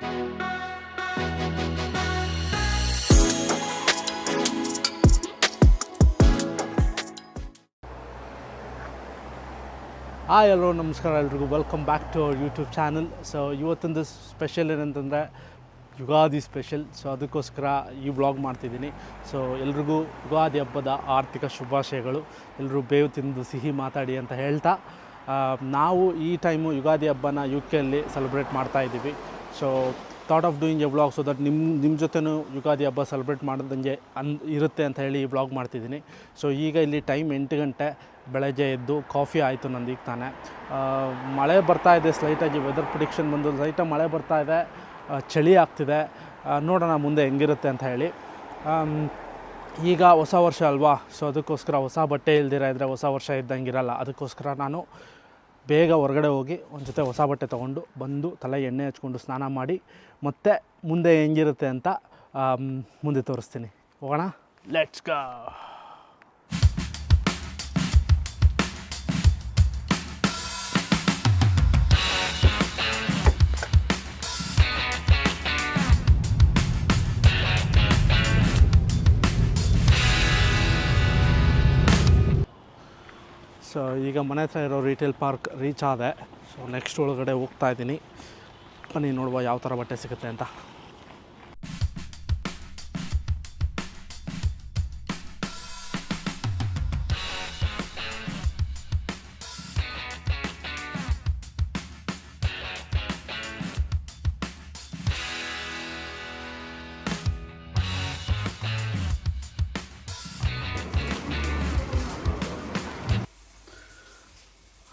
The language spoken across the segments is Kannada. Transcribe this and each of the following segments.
ಹಾಯ್ ಎಲ್ಲರೂ ನಮಸ್ಕಾರ ಎಲ್ರಿಗೂ welcome back to our YouTube channel. So ಇವತ್ತೊಂದು ಸ್ಪೆಷಲ್ ಏನಂತಂದರೆ ಯುಗಾದಿ ಸ್ಪೆಷಲ್. ಸೊ ಅದಕ್ಕೋಸ್ಕರ ಈ ವ್ಲಾಗ್ ಮಾಡ್ತಿದ್ದೀನಿ. ಸೊ ಎಲ್ರಿಗೂ ಯುಗಾದಿ ಹಬ್ಬದ ಆರ್ಥಿಕ ಶುಭಾಶಯಗಳು. ಎಲ್ಲರೂ ಬೇವು ತಿಂದು ಸಿಹಿ ಮಾತಾಡಿ ಅಂತ ಹೇಳ್ತಾ, ನಾವು ಈ ಟೈಮು ಯುಗಾದಿ ಹಬ್ಬನ UK ಸೆಲೆಬ್ರೇಟ್ ಮಾಡ್ತಾಯಿದ್ದೀವಿ. So thought of doing A vlog so that ನಿಮ್ಮ ಜೊತೆನೂ ಯುಗಾದಿ ಹಬ್ಬ ಸೆಲೆಬ್ರೇಟ್ ಮಾಡೋದಂಗೆ ಇರುತ್ತೆ ಅಂತ ಹೇಳಿ ಈ ವ್ಲಾಗ್ ಮಾಡ್ತಿದ್ದೀನಿ. ಸೊ ಈಗ ಇಲ್ಲಿ ಟೈಮ್ 8 ಗಂಟೆ, ಬೆಳಗ್ಗೆ ಎದ್ದು ಕಾಫಿ ಆಯಿತು ನಂದು ಈಗ ತಾನೇ. ಮಳೆ ಬರ್ತಾಯಿದೆ, ಸ್ಲೈಟಾಗಿ ವೆದರ್ ಪ್ರಿಡಿಕ್ಷನ್ ಬಂದು ಲೈಟಾಗಿ ಮಳೆ ಬರ್ತಾಯಿದೆ, ಚಳಿ ಆಗ್ತಿದೆ. ನೋಡೋಣ ಮುಂದೆ ಹೆಂಗಿರುತ್ತೆ ಅಂತ ಹೇಳಿ. ಈಗ ಹೊಸ ವರ್ಷ ಅಲ್ವಾ, ಸೊ ಅದಕ್ಕೋಸ್ಕರ ಹೊಸ ಬಟ್ಟೆ ಇಲ್ದಿರ ಇದ್ದರೆ ಹೊಸ ವರ್ಷ ಇದ್ದಂಗಿರಲ್ಲ. ಅದಕ್ಕೋಸ್ಕರ ನಾನು ಬೇಗ ಹೊರಗಡೆ ಹೋಗಿ ಒಂದು ಜೊತೆ ಹೊಸ ಬಟ್ಟೆ ತೊಗೊಂಡು ಬಂದು ತಲೆಗೆ ಎಣ್ಣೆ ಹಚ್ಕೊಂಡು ಸ್ನಾನ ಮಾಡಿ ಮತ್ತೆ ಮುಂದೆ ಹೆಂಗಿರುತ್ತೆ ಅಂತ ಮುಂದೆ ತೋರಿಸ್ತೀನಿ. ಹೋಗೋಣ, ಲೆಟ್ಸ್ ಗೋ. ಸೊ ಈಗ ಮನೆ ಹತ್ರ ಇರೋ ರಿಟೇಲ್ ಪಾರ್ಕ್ ರೀಚ್ ಆದೆ. ಸೊ ನೆಕ್ಸ್ಟ್ ಒಳಗಡೆ ಹೋಗ್ತಾ ಇದ್ದೀನಿ. ಬನ್ನಿ ನೋಡುವ ಯಾವ ಥರ ಬಟ್ಟೆ ಸಿಗುತ್ತೆ ಅಂತ.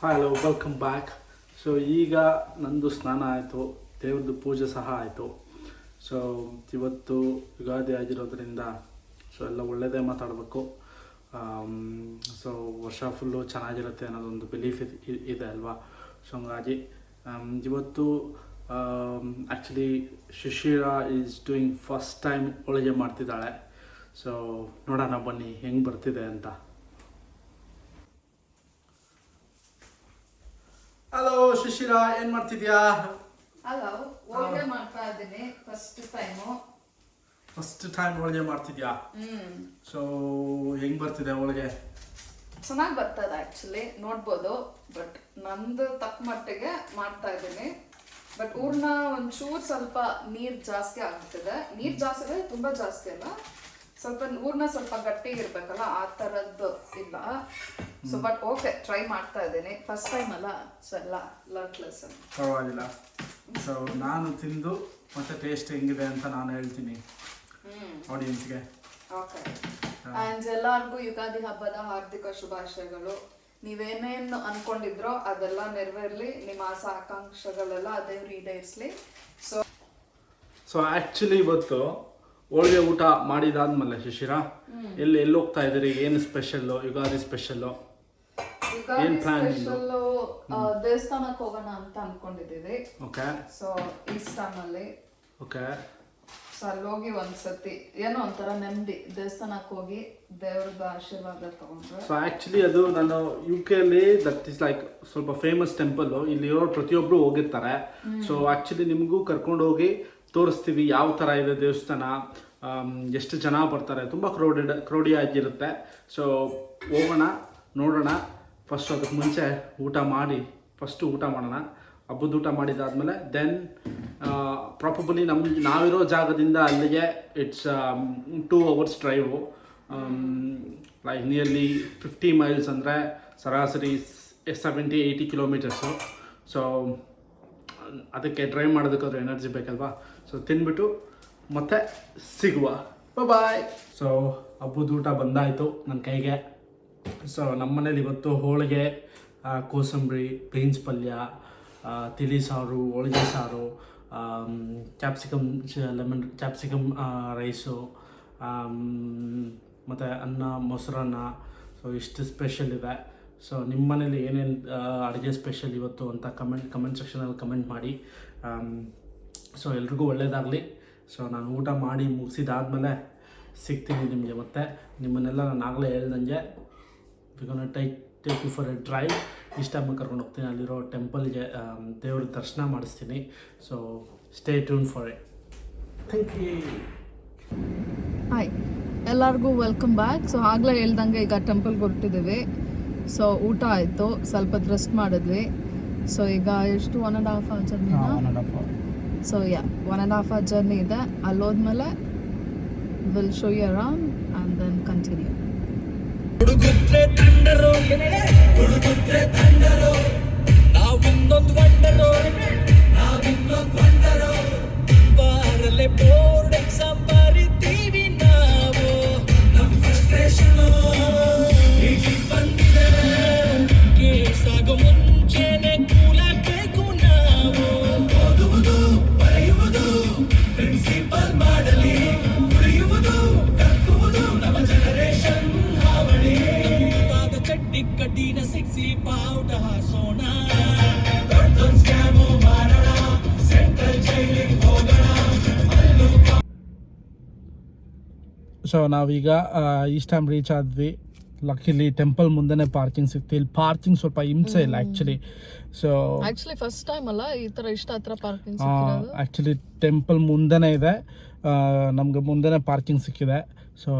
Hello, welcome back. ಸೊ ಈಗ ನಂದು ಸ್ನಾನ ಆಯಿತು, ದೇವ್ರದ್ದು ಪೂಜೆ ಸಹ ಆಯಿತು. ಸೊ ಇವತ್ತು ಯುಗಾದಿ ಆಗಿರೋದ್ರಿಂದ ಸೊ ಎಲ್ಲ ಒಳ್ಳೆಯದೇ ಮಾತಾಡಬೇಕು. ಸೊ ವರ್ಷ ಫುಲ್ಲು ಚೆನ್ನಾಗಿರುತ್ತೆ ಅನ್ನೋದೊಂದು ಬಿಲೀಫ್ ಇದೆ ಅಲ್ವಾ. ಸೊ ಹಂಗಾಗಿ ಇವತ್ತು actually Shishira is doing first time ಹೋಳಿಗೆ ಮಾಡ್ತಿದ್ದಾಳೆ. ಸೊ ನೋಡೋಣ ಬನ್ನಿ ಹೆಂಗೆ ಬರ್ತಿದೆ ಅಂತ. ಹಲೋ ಶಿಶಿರಾ, ಏನ್ ಮಾಡ್ತಿದ್ಯಾ? ಹಲೋ, ಹೋಳಿಗೆ ಮಾಡ್ತಾ ಇದ್ದೀನಿ. ಫಸ್ಟ್ ಟೈಮ್ ಹೋಳಿಗೆ ಮಾಡ್ತಿದ್ಯಾ? ಸೊ ಹೆಂಗ್ ಬರ್ತಿದೆ ಹೋಳಿಗೆ? ಚೆನ್ನಾಗಿ ಬರ್ತದೆ ಆಕ್ಚುಲಿ, ನೋಡ್ಬೋದು. ಬಟ್ ನಂದು ತಕ್ಕ ಮಟ್ಟಿಗೆ ಮಾಡ್ತಾ ಇದ್ದೀನಿ. ಬಟ್ ಊರ್ನ ಒಂಚೂರು ಸ್ವಲ್ಪ ನೀರ್ ಜಾಸ್ತಿ ಆಗ್ತಿದೆ. ನೀರ್ ಜಾಸ್ತಿ ಇದೆ, ತುಂಬಾ ಜಾಸ್ತಿ ಅಲ್ಲ. ಸ್ವಲ್ಪ ಊರ್ನ ಸ್ವಲ್ಪ ಗಟ್ಟಿ ಇರ್ಬೇಕಲ್ಲ, ಆ ಥರದ್ದು ಇಲ್ಲ. ಸೊ ಬಟ್ ಓಕೆ, ಟ್ರೈ ಮಾಡ್ತಾ ಇದ್ದೀನಿ. ಫಸ್ಟ್ ಟೈಮ್ ಅಲ್ಲ, ಸೊ ಎಲ್ಲ ಲರ್ನ್ ಲೆಸನ್. ಪರವಾಗಿಲ್ಲ. ಸೊ ನಾನು ತಿಂದು ಮತ್ತೆ ಟೇಸ್ಟ್ ಹೆಂಗಿದೆ ಅಂತ ನಾನು ಹೇಳ್ತೀನಿ ಆಡಿಯನ್ಸ್ಗೆ. ಓಕೆ. ಆ್ಯಂಡ್ ಎಲ್ಲರಿಗೂ ಯುಗಾದಿ ಹಬ್ಬದ ಹಾರ್ದಿಕ ಶುಭಾಶಯಗಳು. ನೀವೇನೇನು ಅನ್ಕೊಂಡಿದ್ರೋ ಅದೆಲ್ಲ ನೆರವೇರಲಿ. ನಿಮ್ಮ ಆಸೆ ಆಕಾಂಕ್ಷೆಗಳೆಲ್ಲ ದೇವ್ರು ಈಡೇರಿಸಲಿ. ಸೊ ಆ್ಯಕ್ಚುಲಿ ಇವತ್ತು ಹೋಳಿಗೆ ಊಟ ಮಾಡಿದಾದ್ಮೇಲೆ ಶಿಶಿರಾ ಎಲ್ಲಿ ಹೋಗ್ತಾ ಇದ್ದೀರಿ? ಏನು special? Ugadi special Ugadi special ದೇವಸ್ಥಾನಕ್ಕೆ ಹೋಗೋಣ ಅಂತ ಅನ್ಕೊಂಡಿದ್ದೀವಿ. ಓಕೆ. ಸೊ ಈಸ್ಟರ್ನಲ್ಲಿ ಓಕೆ. ಸೊ ಅಲ್ಲೋಗಿ ಒಂದ್ಸತಿ ಏನೋ ಒಂಥರ ನೆಮ್ಮದಿ, ದೇವಸ್ಥಾನಕ್ಕೆ ಹೋಗಿ ದೇವ್ರದ ಆಶೀರ್ವಾದ ತಗೊಂಡ್ರೆ. ಸೊ ಆ್ಯಕ್ಚುಲಿ ಅದು ನಾನು UK ದಟ್ ಇಸ್ ಲೈಕ್ ಸ್ವಲ್ಪ ಫೇಮಸ್ ಟೆಂಪಲ್ಲು. ಇಲ್ಲಿರೋ ಪ್ರತಿಯೊಬ್ಬರು ಹೋಗಿರ್ತಾರೆ. ಸೊ ಆ್ಯಕ್ಚುಲಿ ನಿಮಗೂ ಕರ್ಕೊಂಡು ಹೋಗಿ ತೋರಿಸ್ತೀವಿ ಯಾವ ಥರ ಇದೆ ದೇವಸ್ಥಾನ, ಎಷ್ಟು ಜನ ಬರ್ತಾರೆ, ತುಂಬ ಕ್ರೌಡಿ ಆಗಿರುತ್ತೆ. ಸೊ ಹೋಗೋಣ, ನೋಡೋಣ. ಫಸ್ಟ್ ಅದಕ್ಕೆ ಮುಂಚೆ ಫಸ್ಟು ಊಟ ಮಾಡೋಣ. ಹಬ್ಬದ ಊಟ ಮಾಡಿದಾದ್ಮೇಲೆ ದೆನ್ ಪ್ರಾಬಬಲಿ ನಾವಿರೋ ಜಾಗದಿಂದ ಅಲ್ಲಿಗೆ it's 2 hours drive. Like nearly 50 miles ಅಂದರೆ ಸರಾಸರಿ 70-80 kilometers. ಸೊ ಅದಕ್ಕೆ ಡ್ರೈವ್ ಮಾಡೋದಕ್ಕಾದ್ರೂ ಎನರ್ಜಿ ಬೇಕಲ್ವಾ. ಸೊ ತಿಂದ್ಬಿಟ್ಟು ಮತ್ತೆ ಸಿಗುವ. ಬಾಯ್. ಸೊ ಹಬ್ಬದ ಊಟ ಬಂದಾಯಿತು ನನ್ನ ಕೈಗೆ. ಸೊ ನಮ್ಮ ಮನೇಲಿ ಇವತ್ತು ಹೋಳಿಗೆ, ಕೋಸಂಬರಿ, ಬೀನ್ಸ್ ಪಲ್ಯ, ತಿಳಿ ಸಾರು, ಹೋಳಿಗೆ ಸಾರು, ಕ್ಯಾಪ್ಸಿಕಮ್ ರೈಸು, ಮತ್ತು ಅನ್ನ, ಮೊಸರನ್ನ. ಸೊ ಇಷ್ಟು ಸ್ಪೆಷಲ್ ಇದೆ. ಸೊ ನಿಮ್ಮ ಮನೇಲಿ ಏನೇನು ಅಡುಗೆ ಸ್ಪೆಷಲ್ ಇವತ್ತು ಅಂತ ಕಮೆಂಟ್ ಸೆಕ್ಷನಲ್ಲಿ ಕಮೆಂಟ್ ಮಾಡಿ. ಸೊ ಎಲ್ರಿಗೂ ಒಳ್ಳೆಯದಾಗಲಿ. ಸೊ ನಾನು ಊಟ ಮಾಡಿ ಮುಗಿಸಿದಾದ್ಮೇಲೆ ಸಿಗ್ತೀನಿ ನಿಮಗೆ. ಮತ್ತು ನಿಮ್ಮನ್ನೆಲ್ಲ ನಾನು ಆಗಲೇ ಹೇಳ್ದಂಗೆ we gonna take you for a drive ಇಷ್ಟ ಕರ್ಕೊಂಡು ಹೋಗ್ತೀನಿ, ಅಲ್ಲಿರೋ ಟೆಂಪಲ್ಗೆ ದೇವ್ರ ದರ್ಶನ ಮಾಡಿಸ್ತೀನಿ. So stay tune for it. Thank you. Hi, ಎಲ್ಲರಿಗೂ ವೆಲ್ಕಮ್ ಬ್ಯಾಕ್. ಸೊ ಆಗಲೇ ಹೇಳ್ದಂಗೆ ಈಗ ಟೆಂಪಲ್ಗೆ ಹೊರಟಿದ್ದೀವಿ. ಸೊ ಊಟ ಆಯಿತು, ಸ್ವಲ್ಪ ರೆಸ್ಟ್ ಮಾಡಿದ್ವಿ. ಸೊ ಈಗ ಎಷ್ಟು 1.5 hour ಜರ್ನಿನ. ಸೊ 1.5 hour ಜರ್ನಿ ಇದೆ. ಅಲ್ಲೋದ್ಮೇಲೆ will show you around and then continue. ಹುಡುಗುತ್ರೆ ತಂಡರು ನಾವಿನ್ನೊಂದು ವಂಡರು ಬಾರಲೆ ಬೋರ್ಡ್ ಎಕ್ಸಾಮ್ ಬರಿತೀವಿ ನಾವು. ನಮ್ಮ ಫ್ರಸ್ಟ್ರೇಷನ್ ಬಂದಿದೆ, ಕೇಸಾಗೋ ಮುಂಚೆನೆ ಕೂಲಾಗಬೇಕು ನಾವು. ಓದುವುದು ಬರೆಯುವುದು ಪ್ರಿನ್ಸಿಪಲ್ ಮಾಡಲಿ, ಉಳಿಯುವುದು ಕಕ್ಕುವುದು ನಮ್ಮ ಜನರೇಷನ್ ಹಾವಳಿ. ಚಡ್ಡಿ ಕಡ್ಡಿನ ಸಿಕ್ಸಿ ಪಾವುಟ ಹಾಸೋಣ, ದೊಡ್ಡ ಸ್ಕ್ಯಾಮು ಮಾಡೋಣ, ಸೆಂಟ್ರಲ್ ಜೈಲಿಗೆ ಹೋಗೋಣ. ಸೊ ನಾವೀಗ ಈಸ್ಟ್ ಟೈಮ್ ರೀಚ್ ಆದ್ವಿ. ಲಕ್ಕಿಲಿ ಟೆಂಪಲ್ ಮುಂದೆನೇ ಪಾರ್ಕಿಂಗ್ ಸಿಕ್ತು. ಇಲ್ಲಿ ಪಾರ್ಕಿಂಗ್ ಸ್ವಲ್ಪ ಹಿಂಸೆ ಇಲ್ಲ actually. So actually first time ಅಲ್ಲ ಈ ಥರ ಇಷ್ಟ ಹತ್ರ ಪಾರ್ಕಿಂಗ್. ಆ್ಯಕ್ಚುಲಿ ಟೆಂಪಲ್ ಮುಂದೆನೇ ಇದೆ, ನಮಗೆ ಮುಂದೆನೇ ಪಾರ್ಕಿಂಗ್ ಸಿಕ್ಕಿದೆ. So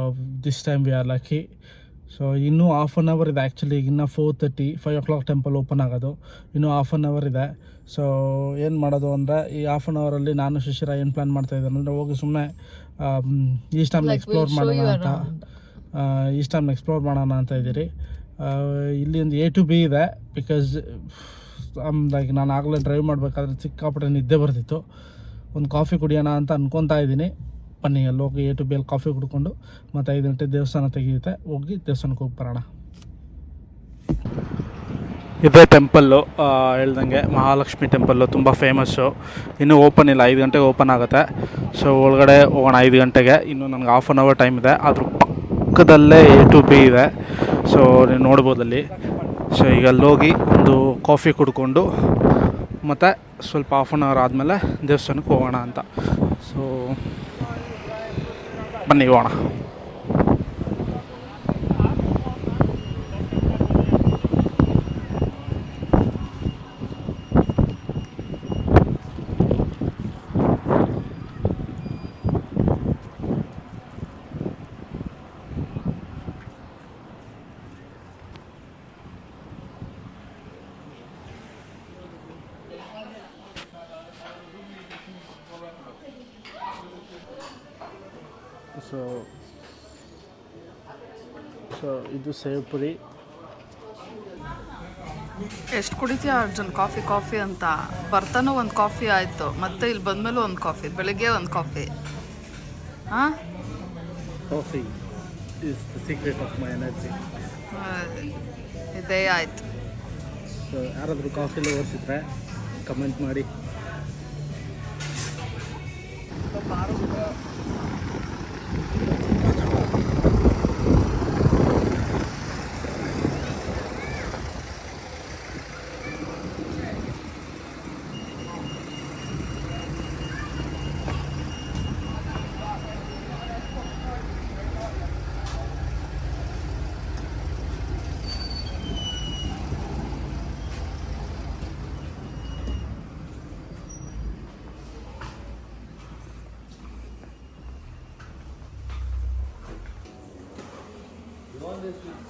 this time we are lucky. So ಇನ್ನೂ 1/2 hour ಇದೆ ಆ್ಯಕ್ಚುಲಿ. ಇನ್ನು 4:30 5 o'clock ಟೆಂಪಲ್ ಓಪನ್ ಆಗೋದು. ಇನ್ನೂ 1/2 hour ಇದೆ. ಸೊ ಏನು ಮಾಡೋದು ಅಂದರೆ ಈ 1/2 hour ನಾನು ಶಿಶಿರ ಏನು ಪ್ಲ್ಯಾನ್ ಮಾಡ್ತಾಯಿದ್ದೇನೆ ಅಂದರೆ ಹೋಗಿ ಸುಮ್ಮನೆ ಈಸ್ಟ್ ಟೈಮ್ನ ಎಕ್ಸ್ಪ್ಲೋರ್ ಮಾಡೋಣ ಅಂತ ಎಕ್ಸ್ಪ್ಲೋರ್ ಮಾಡೋಣ ಅಂತ ಇದ್ದೀರಿ. ಇಲ್ಲಿ ಒಂದು A to B ಇದೆ. ಬಿಕಾಸ್ ಲೈಕ್ ನಾನು ಆಗಲೇ ಡ್ರೈವ್ ಮಾಡಬೇಕಾದ್ರೆ ಸಿಕ್ಕಾಪಟ್ಟೆ ನಿದ್ದೆ ಬರ್ತಿತ್ತು. ಒಂದು ಕಾಫಿ ಕುಡಿಯೋಣ ಅಂತ ಅನ್ಕೊತಾ ಇದ್ದೀನಿ. ಬನ್ನಿ ಅಲ್ಲಿ ಹೋಗಿ A to B ಅಲ್ಲಿ ಕಾಫಿ ಕುಡ್ಕೊಂಡು ಮತ್ತು 5 ಗಂಟೆ ದೇವಸ್ಥಾನ ತೆಗೆಯುತ್ತೆ, ಹೋಗಿ ದೇವಸ್ಥಾನಕ್ಕೆ ಹೋಗಿ ಬರೋಣ. ಇದೇ ಟೆಂಪಲ್ಲು ಹೇಳ್ದಂಗೆ ಮಹಾಲಕ್ಷ್ಮಿ ಟೆಂಪಲ್ಲು ತುಂಬ ಫೇಮಸ್ಸು. ಇನ್ನೂ ಓಪನ್ ಇಲ್ಲ, 5 ಗಂಟೆಗೆ ಓಪನ್ ಆಗುತ್ತೆ. ಸೊ ಒಳಗಡೆ ಹೋಗೋಣ 5 ಗಂಟೆಗೆ. ಇನ್ನು ನನಗೆ 1/2 hour ಟೈಮ್ ಇದೆ. ಅದ್ರ ಪಕ್ಕದಲ್ಲೇ A to B ಇದೆ. ಸೊ ನೀವು ನೋಡ್ಬೋದಲ್ಲಿ. ಸೊ ಈಗ ಅಲ್ಲೋಗಿ ಒಂದು ಕಾಫಿ ಕುಡ್ಕೊಂಡು ಮತ್ತು ಸ್ವಲ್ಪ 1/2 hour ಆದಮೇಲೆ ದೇವಸ್ಥಾನಕ್ಕೆ ಹೋಗೋಣ ಅಂತ. ಸೊ ಬನ್ನಿ ಹೋಗೋಣ. ಸೊ ಇದು ಸೇವ್ ಪುರಿ. ಎಷ್ಟು ಕುಡಿತೀಯ ಅರ್ಜುನ್ ಕಾಫಿ ಅಂತ? ಬರ್ತಾನೂ ಒಂದು ಕಾಫಿ ಆಯಿತು, ಮತ್ತೆ ಇಲ್ಲಿ ಬಂದಮೇಲೂ ಒಂದು ಕಾಫಿ, ಬೆಳಗ್ಗೆ ಒಂದು ಕಾಫಿ. ಹಾಂ, coffee is the secret of my energy. ಇದೇ ಆಯಿತು. ಸೊ ಯಾರಾದರೂ ಕಾಫಿ ಲವರ್ಸಿದ್ರೆ ಕಮೆಂಟ್ ಮಾಡಿ.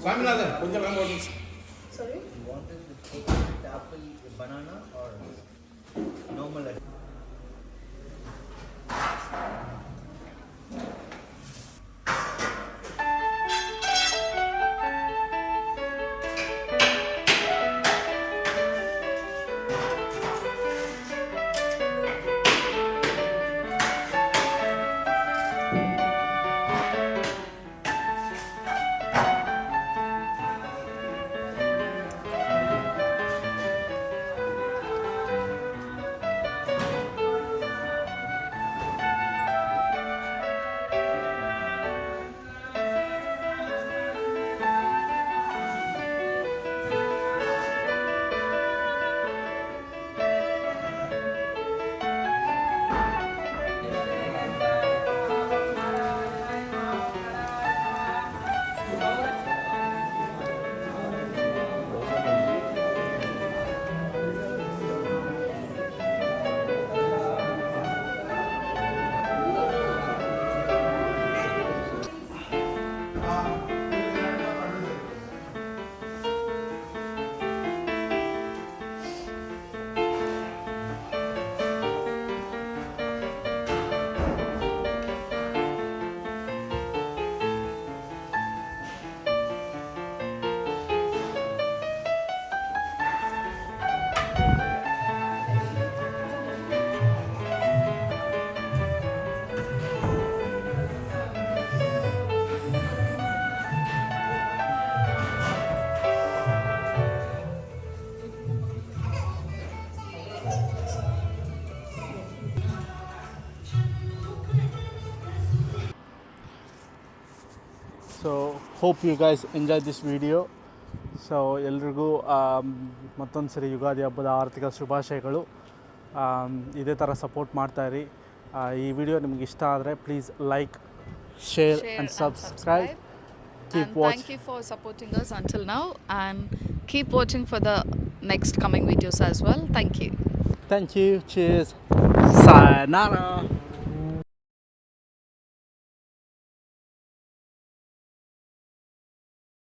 Swaminathan, konja ma'am what is? Sorry? You want this with coconut, apple, banana or normal? Hope you guys enjoy this video. So ಎಲ್ರಿಗೂ ಮತ್ತೊಂದು ಸರಿ ಯುಗಾದಿ ಹಬ್ಬದ ಆರ್ಥಿಕ ಶುಭಾಶಯಗಳು. ಇದೇ ಥರ ಸಪೋರ್ಟ್ ಮಾಡ್ತಾಯಿರಿ. ಈ ವಿಡಿಯೋ ನಿಮ್ಗೆ ಇಷ್ಟ ಆದರೆ please like, share and subscribe. Keep And watching. thank you for supporting us until now, and keep watching for the next coming videos as well. Thank you. Thank you. Cheers. Sayonara.